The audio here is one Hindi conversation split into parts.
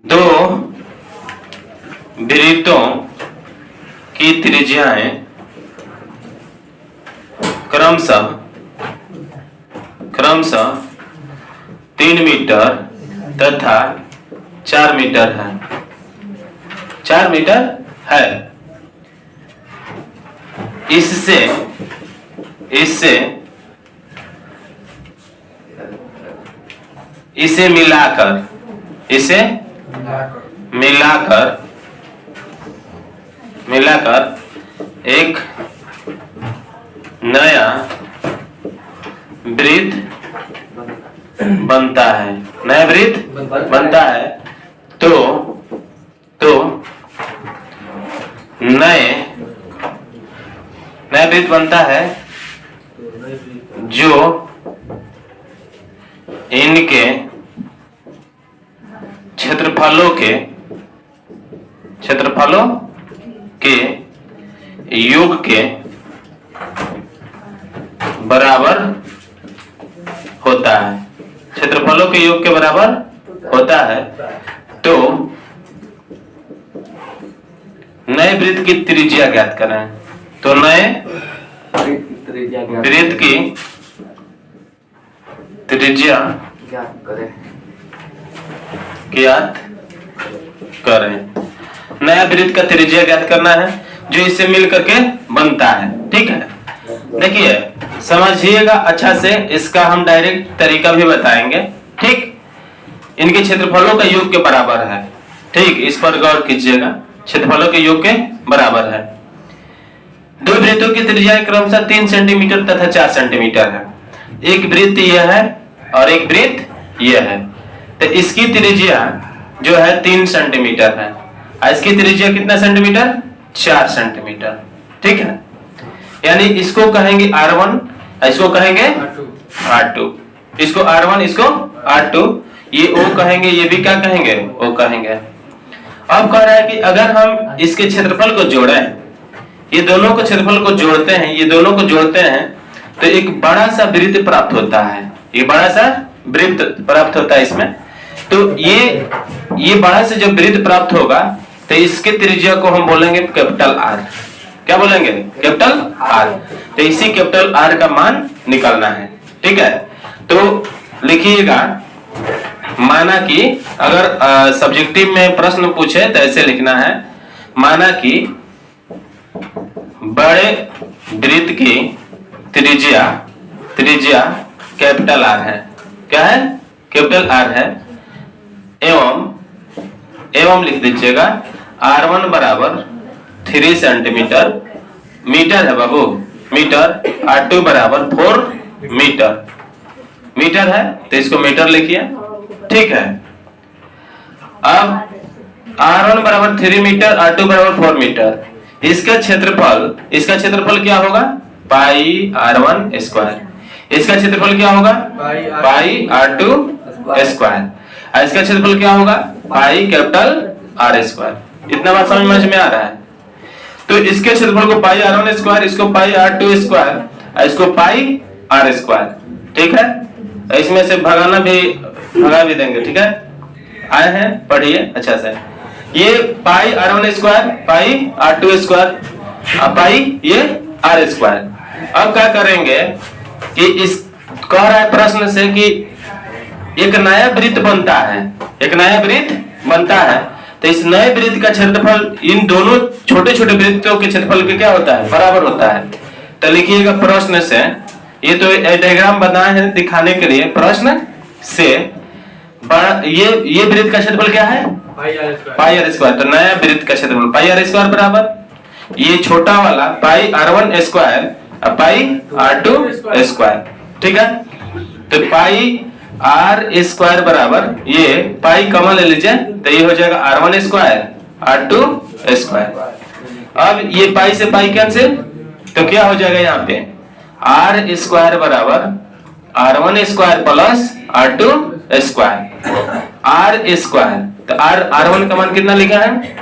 दो वृत्तों की त्रिज्याएं क्रमशः 3 मीटर तथा 4 मीटर है। 4 मीटर है। इसे मिलाकर एक नया वृत्त बनता है। तो नया वृत्त बनता है जो इनके क्षेत्रफलों के योग के बराबर होता है। क्षेत्रफलों के योग के बराबर होता है। तो नए वृत्त की त्रिज्या ज्ञात करें। तो नए वृत्त की त्रिज्या ज्ञात करें। नया वृत्त का त्रिज्या ज्ञात करना है जो इससे मिल करके बनता है। ठीक है, देखिए समझिएगा अच्छा से। इसका हम डायरेक्ट तरीका भी बताएंगे। ठीक, इनके क्षेत्रफलों का योग के बराबर है। ठीक, इस पर गौर कीजिएगा। क्षेत्रफलों के योग के बराबर है। दो वृत्तों की त्रिज्या क्रमशः 3 सेंटीमीटर तथा 4 सेंटीमीटर है। एक वृत्त यह है और एक वृत्त यह है। तो इसकी त्रिज्या जो है 3 सेंटीमीटर है और इसकी त्रिज्या कितना सेंटीमीटर? 4 सेंटीमीटर। ठीक है, यानी इसको कहेंगे R1, इसको कहेंगे R2। इसको R1, इसको R2। ये O कहेंगे, ये भी क्या कहेंगे? O कहेंगे। अब कह रहा है कि अगर हम इसके क्षेत्रफल को जोड़ें, ये दोनों को क्षेत्रफल को जोड़ते हैं, ये दोनों को जोड़ते हैं तो एक बड़ा सा वृत्त प्राप्त होता है। ये बड़ा सा वृत्त प्राप्त होता है इसमें। तो ये बड़ा से जब वृत्त प्राप्त होगा तो इसके त्रिज्या को हम बोलेंगे कैपिटल R। क्या बोलेंगे? Capital R। तो इसी कैपिटल R का मान निकालना है। ठीक है, तो लिखिएगा, माना कि अगर सब्जेक्टिव में प्रश्न पूछे तो ऐसे लिखना है, माना कि बड़े वृत्त की त्रिज्या कैपिटल R है। क्या है? कैपिटल R है। एवं लिख दीजिएगा R1 बराबर 3 सेंटीमीटर, मीटर है बाबू, मीटर। R2 बराबर 4 मीटर है, तो इसको मीटर लिखिए। ठीक है, अब R1 बराबर 3 मीटर, R2 बराबर 4 मीटर। इसका क्षेत्रफल क्या होगा? पाई R1 स्क्वायर। इसका क्षेत्रफल क्या होगा? पाई R2 स्क्वायर। इसका क्षेत्रफल क्या होगा? Pi capital R square. इतना बात समझ में आ रहा है? तो इसके क्षेत्रफल को पाई R1 स्क्वायर, इसको पाई R2 स्क्वायर, इसको पाई R स्क्वायर। ठीक है, इसमें से भगा भी देंगे। ठीक है, आए हैं, पढ़िए अच्छा से। ये पाई R1 स्क्वायर, पाई R2 स्क्वायर, पाई ये R स्क्वायर। अब क्या करेंगे कि इस कह रहा है प्रश्न से कि एक नया वृत्त बनता है। तो इस नए वृत्त का क्षेत्रफल इन दोनों छोटे छोटे वृत्तों के क्षेत्रफल के क्या होता है? बराबर होता है। तो लिखिएगा प्रश्न से, ये तो डायग्राम बनाए हैं दिखाने के लिए। प्रश्न से ये वृत्त का क्षेत्रफल क्या है? पाई R स्क्वायर। तो नया वृत्त का क्षेत्रफल पाई R स्क्वायर बराबर ये छोटा वाला पाई R1 स्क्वायर और पाई R2 स्क्वायर। ठीक है, तो पाई R स्क्वायर बराबर ये पाई कॉमन ले लीजिए, तो ये हो जाएगा R1 स्क्वायर R2 स्क्वायर। अब ये पाई से पाई कैंसिल, तो क्या हो जाएगा यहाँ पे? R स्क्वायर बराबर R1 square plus R2 square. R square, तो R1 का मान कितना लिखा है?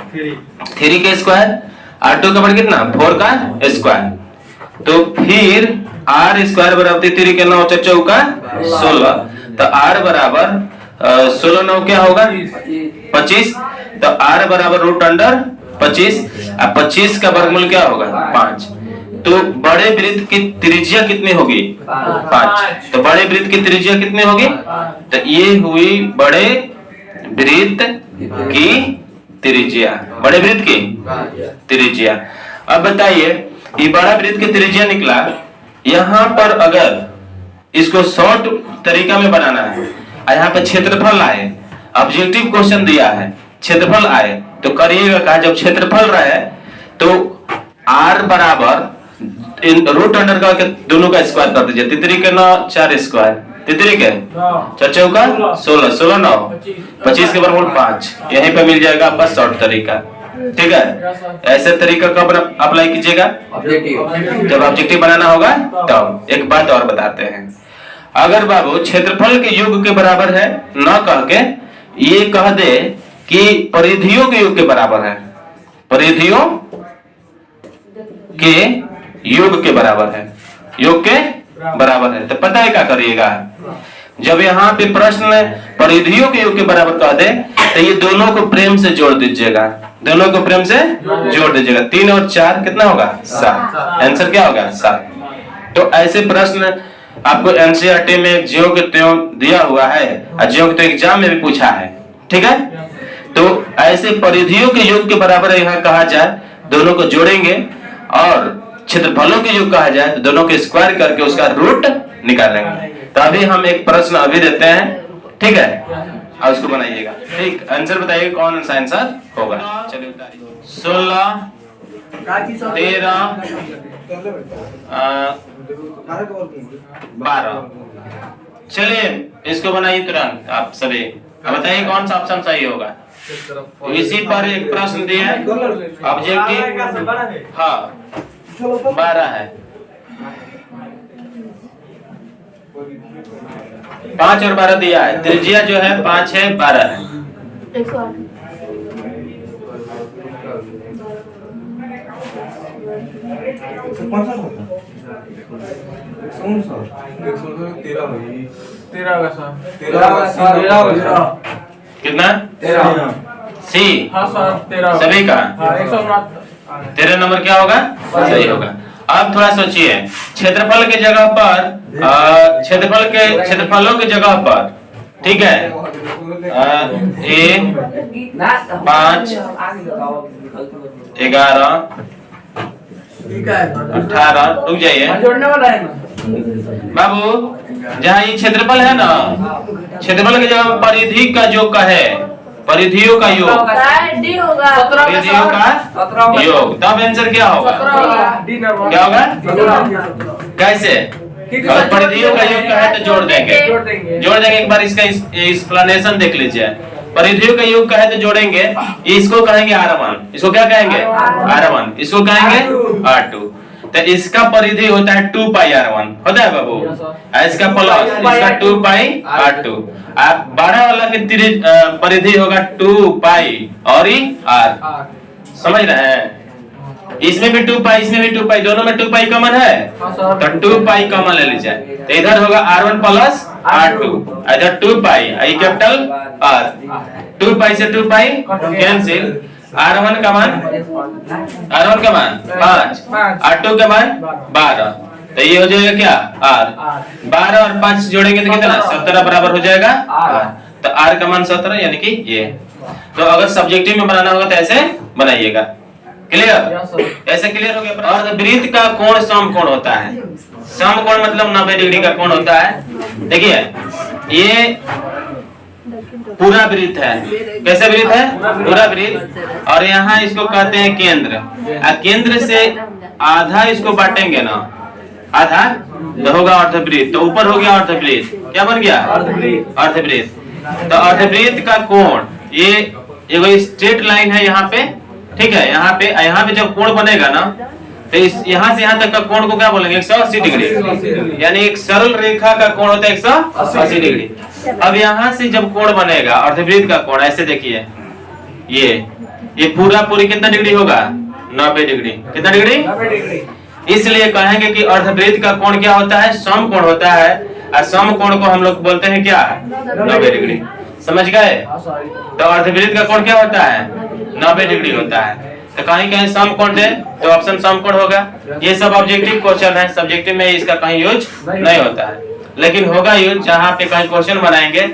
3 का स्क्वायर। R2 का मान कितना? 4 का स्क्वायर। तो फिर R स्क्वायर बराबर 3 के 9 चौका 16। तो R बराबर 16 9 क्या होगा 25, तो r बराबर रूट अंडर 25, अब 25 का वर्गमूल क्या होगा 5। तो बड़े वृत्त की त्रिज्या कितनी होगी 5, तो बड़े वृत्त की त्रिज्या कितनी होगी, तो ये हुई बड़े वृत्त की त्रिज्या, बड़े वृत्त की त्रिज्या। अब बताइए ये बड़ा वृत्त की त्रिज्या निकला, यहाँ पर अगर इसको शॉर्ट तरीका में बनाना है, यहाँ पे क्षेत्रफल आए, ऑब्जेक्टिव क्वेश्चन दिया है क्षेत्रफल आए, तो करिएगा कहा जब क्षेत्रफल रहे तो r बराबर रूट अंडर का दोनों का स्क्वायर कर दीजिए, तितरी के 9 4 स्क्वायर, तितरी के 4 चौका 16, 16 9 25 के वर्गमूल 5, यहीं पे मिल जाएगा आपका शॉर्ट तरीका। ठीक है, ऐसे तरीका कब अप्लाई कीजिएगा जब ऑब्जेक्टिव बनाना होगा तब। एक बात और बताते हैं, अगर बाबू क्षेत्रफल के योग के बराबर है न कह के ये कह दे कि परिधियों के योग के बराबर है, परिधियों के योग के बराबर है, योग के बराबर है, तो पता है क्या करिएगा, जब यहाँ पे प्रश्न परिधियों के योग के बराबर कह दे तो ये दोनों को प्रेम से जोड़ दीजिएगा, दोनों को प्रेम से जोड़ दीजिएगा, 3 और 4 कितना होगा 7, आंसर क्या होगा 7। तो ऐसे प्रश्न आपको एनसीईआरटी में ज्यों के त्यों दिया हुआ है और ज्यों के त्यों एग्जाम में भी पूछा है। ठीक है, तो ऐसे परिधियों के योग के बराबर यहाँ कहा जाए दोनों को जोड़ेंगे, और क्षेत्रफलों के योग कहा जाए तो दोनों के स्क्वायर करके उसका रूट निकालेंगे। तो अभी हम एक प्रश्न अभी देते हैं, ठीक है, और उसको बनाइएगा। ठीक, आंसर बताइए कौन सा आंसर होगा। चलिए 16 13 12। चलिए इसको बनाइए तुरंत आप सभी, बताइए कौन सा ऑप्शन सही होगा। तो इसी पर एक प्रश्न दिया है, ऑब्जेक्टिव हाँ 12 है, 5 और 12 दिया है, त्रिज्या जो है 5 है 12 है। 13 कितना 13 सी सभी का 13 नंबर क्या होगा सही होगा। अब थोड़ा सोचिए, क्षेत्रफल के जगह पर क्षेत्रफलों के जगह पर, ठीक है, ए 5 11 18 रुक जाइए बाबू, जहाँ ये क्षेत्रफल है ना, क्षेत्रफल की जगह परिधि का जो का है, परिधियों का योग, परिधियों का योग, तब आंसर क्या होगा, क्या होगा, कैसे, अगर परिधियों का योग का है तो जोड़ देंगे। एक बार इसका एक्सप्लेनेशन देख लीजिए। परिधियों का योग का है तो जोड़ेंगे, इसको कहेंगे R1, इसको क्या कहेंगे R1, इसको कहेंगे R2, तो इसका परिधि होता है 2 पाई R1 होता है बाबू, इसका प्लस इसका 2 पाई R2, आप 12 वाला की परिधि होगा 2 पाई और R, समझ रहे हैं। इसमें भी 2 पाई, इसमें भी 2 पाई, दोनों में 2 पाई कॉमन है, तो 2 पाई कॉमन ले लीजिए, तो इधर होगा R1 प्लस R2, इधर 2 पाई आई कैपिटल R, 2 पाई से 2 पाई कैंसिल, R1 का मान 5, R2 का मान 12, तो ये हो जाएगा क्या R, 12 और 5 जोड़ेंगे तो कितना 17 बराबर हो जाएगा R, तो R का मान 17 यानी कि ये। तो अगर सब्जेक्टिव में बनाना होगा तो ऐसे बनाइएगा, क्लियर, ऐसे क्लियर हो गया। और वृत्त का कोण समकोण होता है, समकोण मतलब 90 डिग्री का कोण होता है। देखिए ये पूरा वृत्त है, कैसे वृत्त है, पूरा वृत्त, और यहाँ इसको कहते हैं केंद्र, केंद्र से आधा इसको बांटेंगे ना, आधा तो होगा अर्धवृत्त, तो ऊपर हो गया अर्धवृत्त, क्या बन गया अर्धवृत्त। तो अर्धवृत्त का कोण ये एक स्ट्रेट लाइन है यहाँ पे, ठीक है, यहाँ पे जब कोण बनेगा ना तो इस यहाँ से यहाँ तक का कोण को क्या बोलेंगे 180 डिग्री, यानी एक सरल रेखा का कोण होता है 180 डिग्री। अब यहाँ से जब कोण बनेगा अर्धवृत्त का कोण, ऐसे देखिए ये पूरी कितना डिग्री होगा 90 डिग्री, कितना डिग्री, इसलिए कहेंगे कि अर्धवृत्त का कोण क्या होता है समकोण होता है, और समकोण को हम लोग बोलते हैं क्या 90 डिग्री। समझ गए? तो अर्धवृत्त का कोण क्या होता है? 90 डिग्री होता है। तो कहीं कहीं समकोण दे तो ऑप्शन समकोण होगा। ये सब ऑब्जेक्टिव क्वेश्चन है, सब्जेक्टिव में इसका कहीं यूज नहीं होता है, लेकिन होगा यूज जहाँ पे कहीं क्वेश्चन बनाएंगे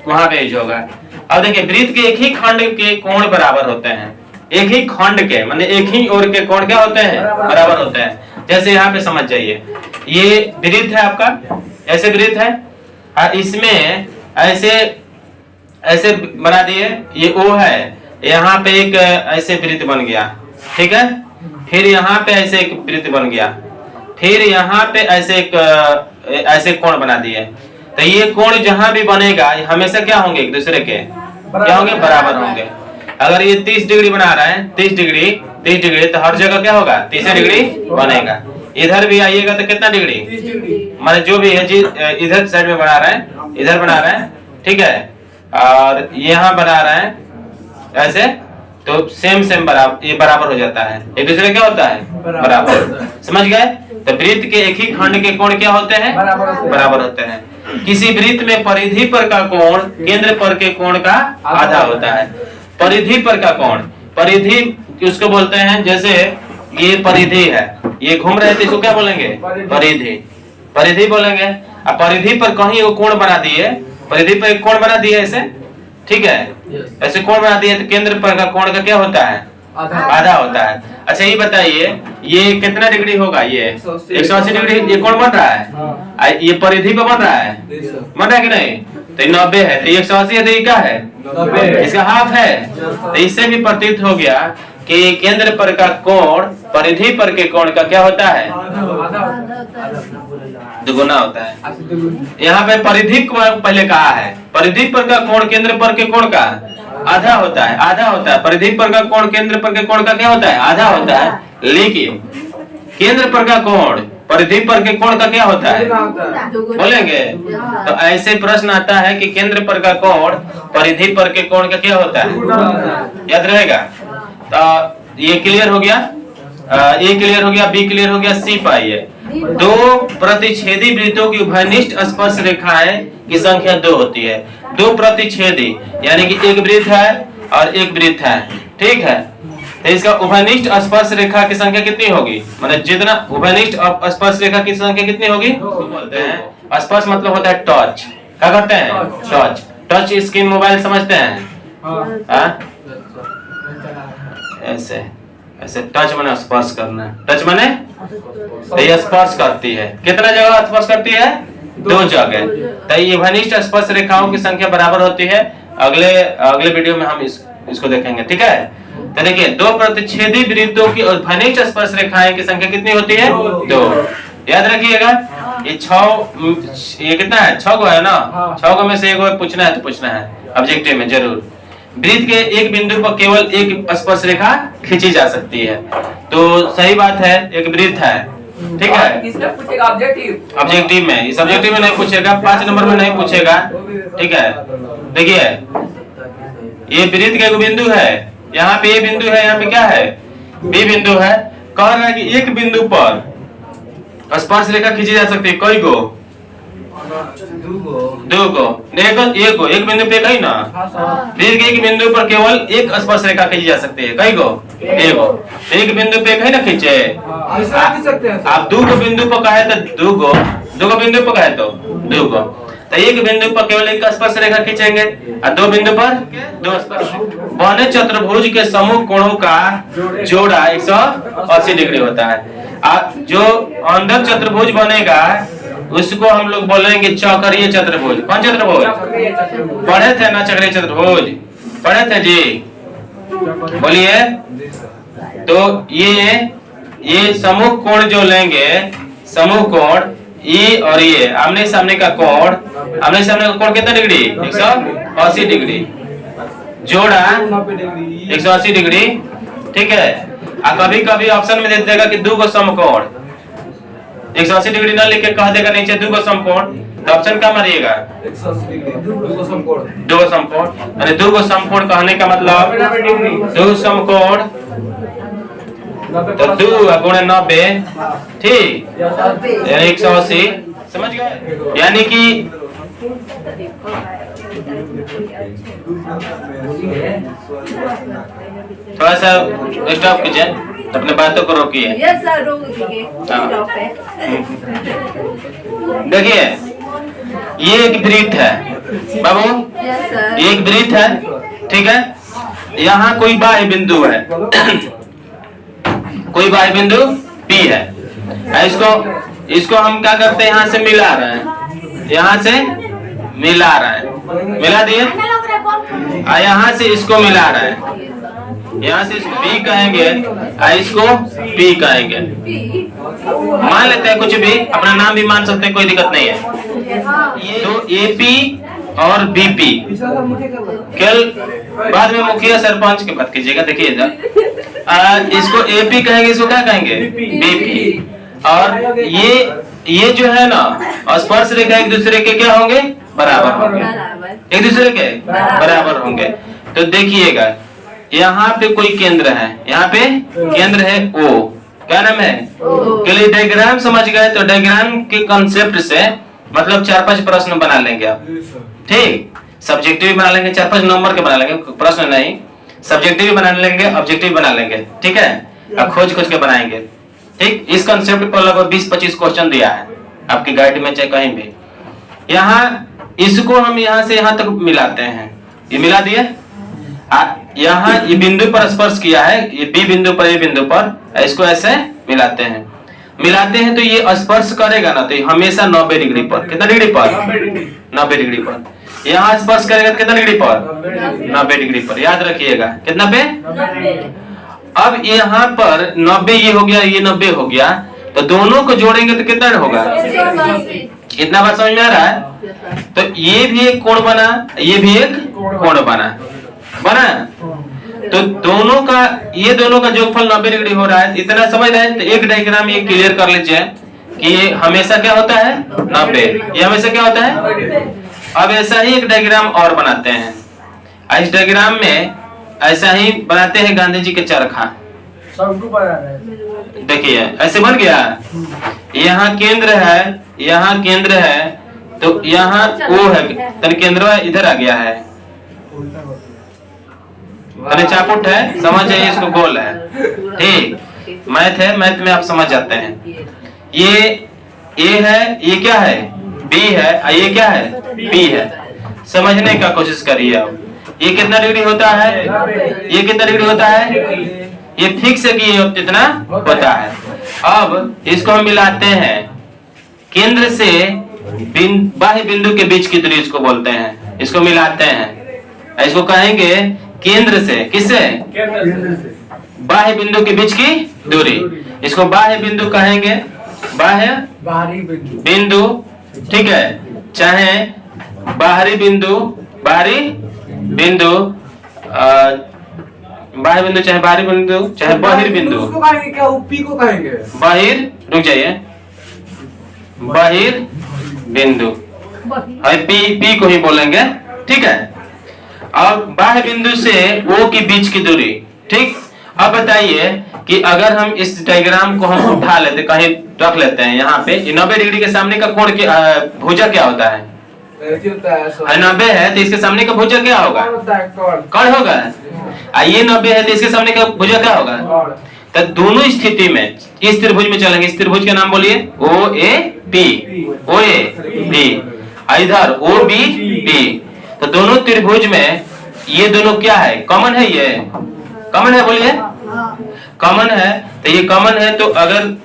वहां पे यूज होगा। अब देखिए वृत्त के एक ही खंड के कोण बराबर होते हैं। एक ही खंड के माने एक ही ओर के कोण क्या होते हैं? बराबर होते हैं। जैसे यहाँ पे समझ जाइए, ये वृत्त है आपका, ऐसे वृत्त है, इसमें ऐसे ऐसे बना दिए, ये O है, यहाँ पे एक ऐसे वृत्त बन गया, ठीक है। फिर यहाँ पे ऐसे एक वृत्त बन गया, फिर यहाँ पे ऐसे एक ऐसे कोण बना दिए। तो ये कोण जहां भी बनेगा हमेशा क्या होंगे? एक दूसरे के क्या होंगे? बराबर होंगे। अगर ये 30 डिग्री बना रहा है, 30 डिग्री तो हर जगह क्या होगा? 30 डिग्री बनेगा। इधर भी आइएगा तो कितना डिग्री? माने जो भी है जी इधर साइड में बना रहा है, इधर बना रहा है, ठीक है, और यहाँ बना रहा है ऐसे, तो सेम बराबर, ये बराबर हो जाता है। एक दूसरे क्या होता है? बराबर। समझ गए? तो वृत्त के एक ही खंड के कोण क्या होते हैं? बराबर होते हैं। किसी वृत्त में परिधि पर का कोण केंद्र पर के कोण का आधा होता है। परिधि पर का कोण, परिधि किसको बोलते हैं? जैसे ये परिधि है, ये घूम रहे थे, इसको क्या बोलेंगे? परिधि बोलेंगे। अब परिधि पर कहीं वो कोण बना दिए, परिधि पर एक कोण बना दिए ऐसे, ठीक है, ऐसे कोण बना दिए, तो केंद्र पर का कोण का क्या होता है? आधा होता है। अच्छा ये बताइए, ये कितना डिग्री होगा? ये 180 डिग्री ये कोण बन रहा है, ये परिधि पे बन रहा है, बन रहा है कि नहीं? तो 90 है, तो 180 है, तो ये क्या है? इसका हाफ है। तो इससे भी प्रतीत हो गया कि केंद्र पर का कोण परिधि पर के कोण का क्या होता है? दुगुना होता है। यहाँ पे परिधि को पहले कहा है, परिधि पर का कोण केंद्र पर के कोण का आधा होता है, आधा होता है। परिधि पर का कोण केंद्र पर के कोण का क्या होता है? आधा होता है। लेकिन केंद्र पर का कोण परिधि पर के कोण का क्या होता है? बोलेंगे? तो ऐसे प्रश्न आता है कि केंद्र पर का कोण परिधि पर के कोण का क्या होता है? याद रहेगा। तो ये क्लियर हो गया, ए क्लियर हो गया, बी क्लियर हो गया, सी पाइए। दो प्रतिच्छेदी वृत्तों की उभयनिष्ठ स्पर्श रेखाएं की संख्या 2 होती है। दो प्रतिच्छेदी यानी कि एक वृत्त है और एक वृत्त है, ठीक है। तो इसका उभयनिष्ठ स्पर्श रेखा की संख्या कितनी होगी? मतलब जितना उभयनिष्ठ स्पर्श रेखा की संख्या कितनी होगी? बोलते हैं स्पर्श मतलब होता है टच। क्या करते हैं? टच। टच स्क्रीन मोबाइल समझते हैं? ऐसे ऐसे टच माने स्पर्श करना, टच माने तो ये स्पर्श करती है। कितना जगह स्पर्श करती है? 2 जगह। तो ये उभयनिष्ठ स्पर्श रेखाओं की संख्या बराबर होती है। अगले वीडियो में हम इसको देखेंगे, ठीक है। तो देखिए, दो प्रतिच्छेदी वृत्तों की उभयनिष्ठ स्पर्श रेखाएं की संख्या कितनी होती है? 2। याद रखिएगा। ये 6, ये कितना है? 6 को है ना? 6 को में से एक पूछना है तो पूछना है ऑब्जेक्टिव में जरूर। वृत्त के एक बिंदु पर केवल एक स्पर्श रेखा खींची जा सकती है। तो सही बात है, एक वृत्त है, ठीक है। किसमें पूछेगा? ऑब्जेक्टिव। ऑब्जेक्टिव में, इस ऑब्जेक्टिव में नहीं पूछेगा, 5 नंबर में नहीं पूछेगा, ठीक है। देखिए ये वृत्त का एक बिंदु है, यहाँ पे ये बिंदु है, यहाँ पे क्या है? बी बिंदु है। कह रहा है कि एक बिंदु पर स्पर्श रेखा खींची जा सकती है। कई गो? 2 को। एक बिंदु पे कहीं ना, वृत्त के एक बिंदु पर केवल एक स्पर्श रेखा खींची जा सकती है। कई गो? एक बिंदु पे कहीं ना खींचे आप 2 बिंदु पर कहे तो 2 बिंदु पर कहे तो 2 को। तो एक बिंदु पर केवल एक स्पर्श रेखा खींचेंगे और 2 बिंदु पर 2 स्पर्श। बने चतुर्भुज के समूह कोणों का जोड़ा 180 डिग्री होता है। जो अंदर चतुर्भुज बनेगा उसको हम लोग बोलेंगे चौकरीय चतुर्भुज। कौन चतुर्भुज? पढ़े थे ना चक्रीय चतुर्भुज? पढ़े थे जी, बोलिए। तो ये समूह कोण जो लेंगे, समूह कोण ये और ये आमने सामने का कोण, आमने सामने का कोण कितना डिग्री? 180 डिग्री। जोड़ा 180 डिग्री, ठीक है। कभी कभी ऑप्शन में दे देगा कि 2 को समकोण, 180 डिग्री ना लिख के कह देगा नीचे 2 को समकोण, तो ऑप्शन क्या मारिएगा? 2 को समकोण। 2 को समकोण, अरे 2 को समकोण कहने का मतलब 2 समकोण तो 2 गुणे 90, ठीक, यानी 180। समझ गए? यानी कि थोड़ा सा स्टॉप कीजिए, अपने बातों को रोकिए। यस सर, रोक दीजिए। स्टॉप है। देखिए ये एक वृत्त है बाबू, यस सर। ये एक वृत्त है, ठीक है। यहाँ कोई बाह्य बिंदु है कोई बाह्य बिंदु P है। इसको हम क्या करते हैं, यहाँ से मिला रहे हैं, यहाँ से मिला रहे हैं, मिला दिए। यहाँ से इसको मिला रहे हैं, यहाँ से इसको B कहेंगे, इसको P कहेंगे। मान लेते हैं कुछ भी, अपना नाम भी मान सकते हैं, कोई दिक्कत नहीं है। तो AP और BP कल बाद में मुखिया सरपंच की बात कीजिएगा। देखिए इसको AP कहेंगे, इसको क्या कहेंगे, BP। और ये जो है ना, स्पर्श रेखा एक दूसरे के क्या होंगे, बराबर होंगे, एक दूसरे के बराबर होंगे। तो देखिएगा यहाँ पे कोई केंद्र है, यहाँ पे केंद्र है O, क्या नाम है, के लिए डायग्राम समझ गए तो डायग्राम के कॉन्सेप्ट से मतलब 4-5 प्रश्न बना लेंगे आप, ठीक। सब्जेक्टिव बना लेंगे, 4-5 नंबर के बना लेंगे, प्रश्न नहीं, सब्जेक्टिव बना लेंगे, ऑब्जेक्टिव बना लेंगे, ठीक है। अब खोज के बनाएंगे, ठीक। इस कॉन्सेप्ट पर लगभग 20-25 क्वेश्चन दिया है आपकी गाइड में, चाहे कहीं भी। यहाँ इसको हम यहाँ से यहाँ तक मिलाते हैं, ये मिला दिए। यहाँ ये बिंदु पर स्पर्श किया है, ये B बिंदु पर, ये बिंदु पर, इसको ऐसे मिलाते हैं तो ये स्पर्श करेगा ना, तो ये हमेशा 90 डिग्री पर, कितना डिग्री पर, 90 डिग्री पर। यहाँ स्पर्श करेगा कितना डिग्री पर, 90 डिग्री पर, याद रखिएगा कितना पे। अब यहाँ पर 90 ये हो गया, ये 90 हो गया, तो दोनों को जोड़ेंगे तो कितना होगा, इतना बात समझ में आ रहा है। तो ये भी एक कोण बना, ये भी एक कोण बना, तो दोनों का, ये दोनों का जोगफल 90 डिग्री हो रहा है, इतना समझ रहे हैं। तो एक डायग्राम ये क्लियर कर लीजिए कि ये हमेशा क्या होता है, 90, ये हमेशा क्या होता है। अब ऐसा ही एक डायग्राम और बनाते हैं, इस डायग्राम में ऐसा ही बनाते हैं गांधी जी के चरखा, देखिए ऐसे बन गया। यहाँ केंद्र है, यहाँ केंद्र है, तो यहाँ O है, तन केंद्र इधर आ गया है, अरे चापुट है, समझ जाइए, इसको गोल है, ठीक। मैथ है, मैथ में आप समझ जाते हैं। ये A है, ये क्या है, B है, ये क्या है, P है। समझने का कोशिश करिए आप। ये कितना डिग्री होता है, ये कितना डिग्री होता है, ये फिक्स है कि ये कितना होता है। अब इसको हम मिलाते हैं, केंद्र से बाह्य बिंदु के बीच की दूरी इसको बोलते हैं, इसको मिलाते हैं, इसको कहेंगे केंद्र से, किससे, बाह्य बिंदु के बीच की दूरी, इसको बाह्य बिंदु कहेंगे, बाह्य बिंदु, ठीक है। चाहे बाहरी बिंदु, बाहरी बिंदु, बाह्य बिंदु, चाहे बाहरी बिंदु, चाहे बाहिर बिंदु, उसको कहेंगे क्या, P को कहेंगे बाहिर, रुक जाइए, बाहिर बिंदु, P को ही बोलेंगे, ठीक है। अब बाह्य बिंदु से O के बीच की दूरी, ठीक। अब बताइए कि अगर हम इस डायग्राम को हम उठा लेते, कहीं रख लेते हैं, यहाँ पे 90 डिग्री के सामने का कोण की भुजा क्या होता है, 90 है, तो इसके सामने का भुजा क्या होगा, कर्ण होगा। ये 90 है, तो इसके सामने का भुजा क्या होगा। तो दोनों स्थिति में इस त्रिभुज में चलेंगे, इस त्रिभुज का नाम बोलिए OAP, OAP, इधर OBP। तो दोनों त्रिभुज में ये दोनों क्या है, कॉमन है, ये कॉमन है, बोलिए कॉमन है। तो ये कॉमन है, तो अगर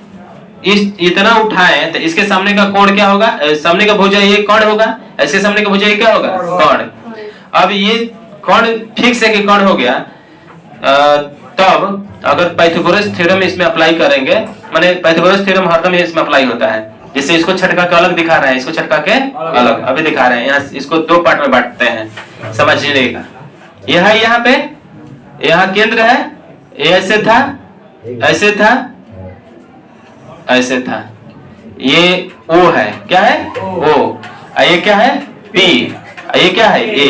इस इतना उठाएं तो इसके सामने का कोण क्या होगा, सामने का भुजा ये कोण होगा, इसके सामने का भुजा ये क्या होगा, कोण। अब ये कोण फिक्स है कि कोण हो गया, तब अगर पाइथागोरस थ्योरम इसमें अप्लाई करेंगे, माने पाइथागोरस थ्योरम हरदम इसमें अप्लाई होता है। जैसे इसको छटका के अलग दिखा रहे हैं, इसको छटका के अलग अभी दिखा रहे हैं। यहाँ इसको 2 पार्ट में बांटते हैं, समझिएगा। यह है, यहाँ पे यहाँ केंद्र है, ऐसे था, ऐसे था, ऐसे था, ये O है, क्या है O, ये क्या है P, ये क्या है A।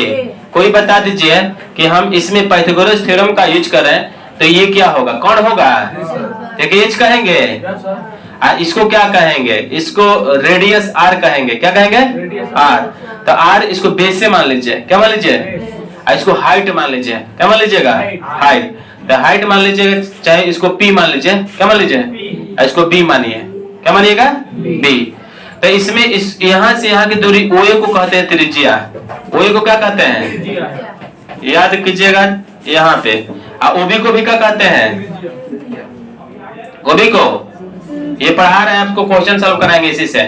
कोई बता दीजिए कि हम इसमें पाइथागोरस थ्योरम का यूज करें तो ये क्या होगा, कौन होगा, देखिए एच कहेंगे, इसको क्या कहेंगे, इसको रेडियस R कहेंगे, क्या कहेंगे R। तो आर इसको बेस से मान लीजिए, क्या मान लीजिए, इसको हाइट मान लीजिए, क्या मान लीजिएगा, हाइट। तो हाइट मान लीजिएगा, चाहे इसको पी मान लीजिए, क्या मान लीजिए, इसको बी मानिए, क्या मानिएगा, बी। तो इसमें इस यहाँ से यहाँ की दूरी ओए को कहते हैं त्रिज्या। ओए को क्या कहते हैं, याद कीजिएगा यहाँ पे। ओबी को भी क्या कहते हैं, ओबी को, ये पढ़ा रहे हैं आपको, क्वेश्चन सॉल्व कराएंगे इसी से,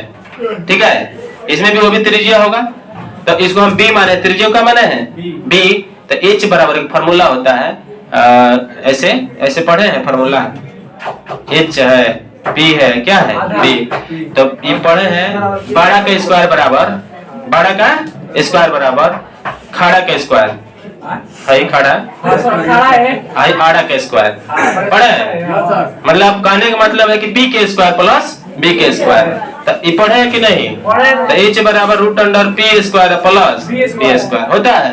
ठीक है। इसमें भी ओबी त्रिज्या होगा, तो इसको हम बी माने, त्रिज्या का माने है बी। तो एच बराबर एक फार्मूला होता है, ऐसे ऐसे पढ़े हैं फार्मूला, एच है, पी है, क्या है, बी। तो ये पढ़े हैं 12 का स्क्वायर बराबर, 12 का स्क्वायर बराबर खाड़ा का स्क्वायर, है खड़ा आई आड़ा का स्क्वायर पढ़े। मतलब कहने का मतलब है कि बी के स्क्वायर प्लस बी के स्क्वायर। तो ये पढ़े है कि नहीं, तो एच बराबर root under P square plus B square होता है।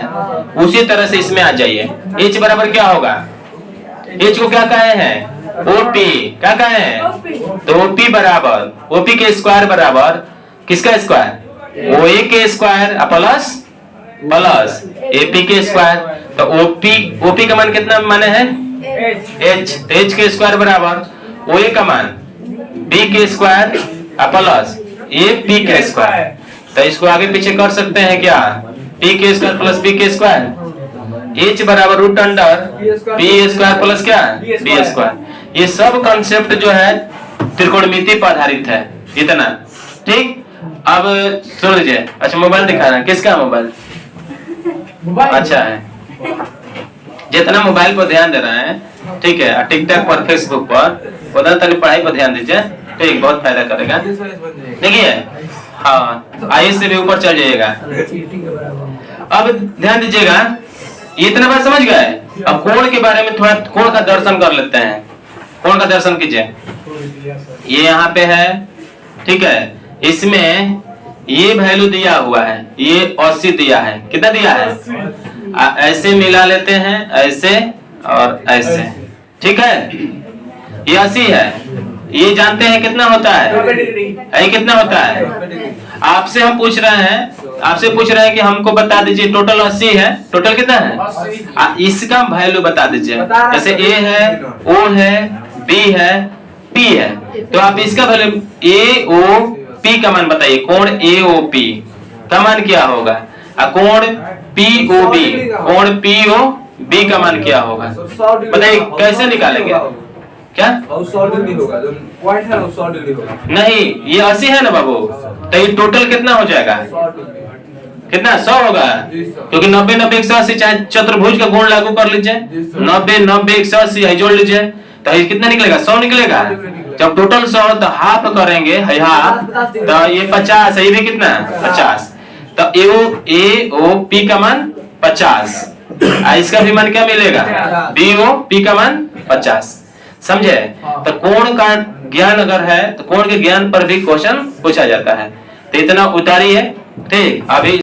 उसी तरह से इसमें आ जाइए, एच बराबर क्या होगा, एच को क्या कहे हैं, ओपी, क्या कहे हैं, तो ओपी बराबर, ओपी के स्क्वायर बराबर किसका स्क्वायर, ओए के स्क्वायर प्लस प्लस एपी के स्क्वायर। तो ओपी, ओपी का मान कितना माने है, एच। तो एच के स्क्वायर बराबर ओए का मान बी के स्क्वायर प्लस ए पी के स्क्वायर। तो इसको आगे पीछे कर सकते हैं क्या, पी के स्क्वायर प्लस बी के स्क्वायर, एच बराबर root under P square plus क्या, बी स्क्वायर। ये सब कंसेप्ट जो है त्रिकोणमिति पर आधारित है, इतना ठीक। अब सुन लीजिए, अच्छा मोबाइल दिखाना, किसका मोबाइल, अच्छा है, जितना मोबाइल पर ध्यान दे रहे हैं, ठीक है, टिकटॉक पर, फेसबुक पर, उतना तक पढ़ाई पर ध्यान दीजिए, ठीक, बहुत फायदा करेगा। देखिए, हाँ आइए से भी ऊपर चल जाइएगा। अब ध्यान दीजिएगा, इतना बात समझ गए। अब कोण के बारे में थोड़ा कोण का दर्शन कर लेते हैं, कोण का दर्शन कीजिए। ये यहाँ पे है, ठीक है, इसमें ये वैल्यू दिया हुआ है, ये 80 दिया है, कितना दिया है, ऐसे मिला लेते हैं, ऐसे और ऐसे, ठीक है, ये 80 है। ये जानते हैं कितना होता है, ये कितना होता है, आपसे हम पूछ रहे हैं, आपसे पूछ रहे हैं कि हमको बता दीजिए टोटल 80 है, टोटल कितना है, इसका वैल्यू बता दीजिए। जैसे ए है, ओ है, बी है, पी है, तो आप इसका वैल्यू ए ओ पी का मान बताइए। कोण ए ओ पी का मान क्या होगा, कोण पी ओ बी, कोण पी ओ बी का मान क्या होगा, बताइए कैसे निकालेंगे, क्या 100 डिग्री होगा, जो पॉइंट है 100 डिग्री होगा। नहीं, ये 80 है ना बाबू, तो ये टोटल कितना हो जाएगा, कितना 100 होगा, क्योंकि 90 90 180, चाहे चतुर्भुज का गुण लागू कर लीजिए, 90 90 180 जोड़ लीजिए, तो ये कितना निकलेगा, 100 निकलेगा। जब टोटल 100 तो हाफ करेंगे, हाफ, तो ये 50 है, ये भी कितना 50। तो ए ओ पी का मान 50, इसका भी मान क्या मिलेगा, बी ओ पी का मान 50, समझे। तो कोण का ज्ञान अगर है तो कोण के ज्ञान पर भी क्वेश्चन पूछा जाता है। तो इतना उतारिए, ठीक। अभी